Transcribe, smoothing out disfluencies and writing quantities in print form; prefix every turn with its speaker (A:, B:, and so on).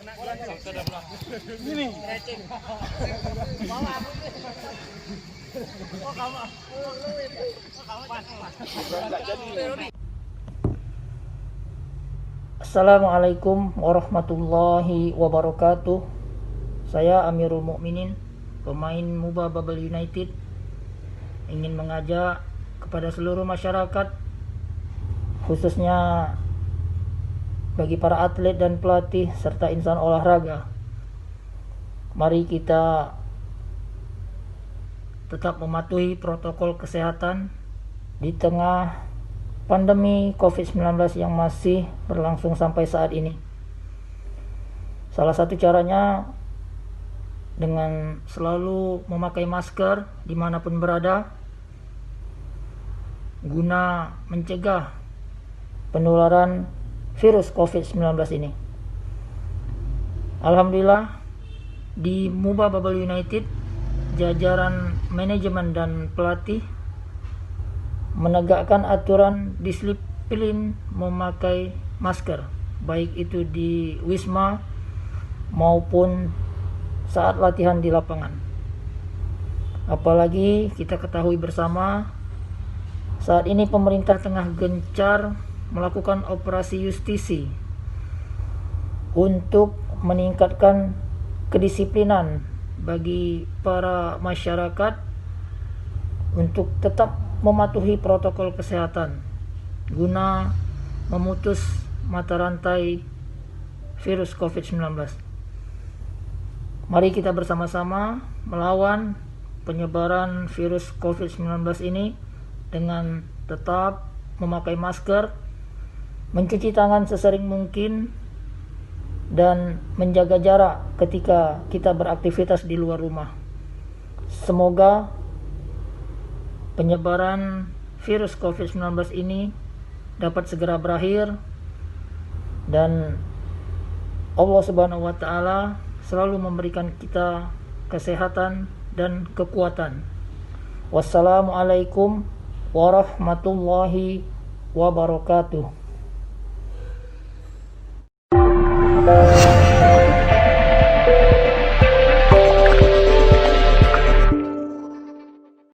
A: Ini.
B: Assalamualaikum warahmatullahi wabarakatuh. Saya Amirul Mukminin, pemain MUBA Bubble United, ingin mengajak kepada seluruh masyarakat, khususnya bagi para atlet dan pelatih serta insan olahraga, mari kita tetap mematuhi protokol kesehatan di tengah pandemi COVID-19 yang masih berlangsung sampai saat ini. Salah satu caranya dengan selalu memakai masker dimanapun berada, guna mencegah penularan virus COVID-19 ini. Alhamdulillah, di MUBA Bubble United, jajaran manajemen dan pelatih menegakkan aturan disiplin memakai masker, baik itu di wisma maupun saat latihan di lapangan. Apalagi kita ketahui bersama, saat ini pemerintah tengah gencar melakukan operasi justisi untuk meningkatkan kedisiplinan bagi para masyarakat untuk tetap mematuhi protokol kesehatan guna memutus mata rantai virus COVID-19. Mari kita bersama-sama melawan penyebaran virus COVID-19 ini dengan tetap memakai masker, mencuci tangan sesering mungkin, dan menjaga jarak ketika kita beraktivitas di luar rumah. Semoga penyebaran virus COVID-19 ini dapat segera berakhir dan Allah Subhanahu wa taala selalu memberikan kita kesehatan dan kekuatan. Wassalamualaikum warahmatullahi wabarakatuh.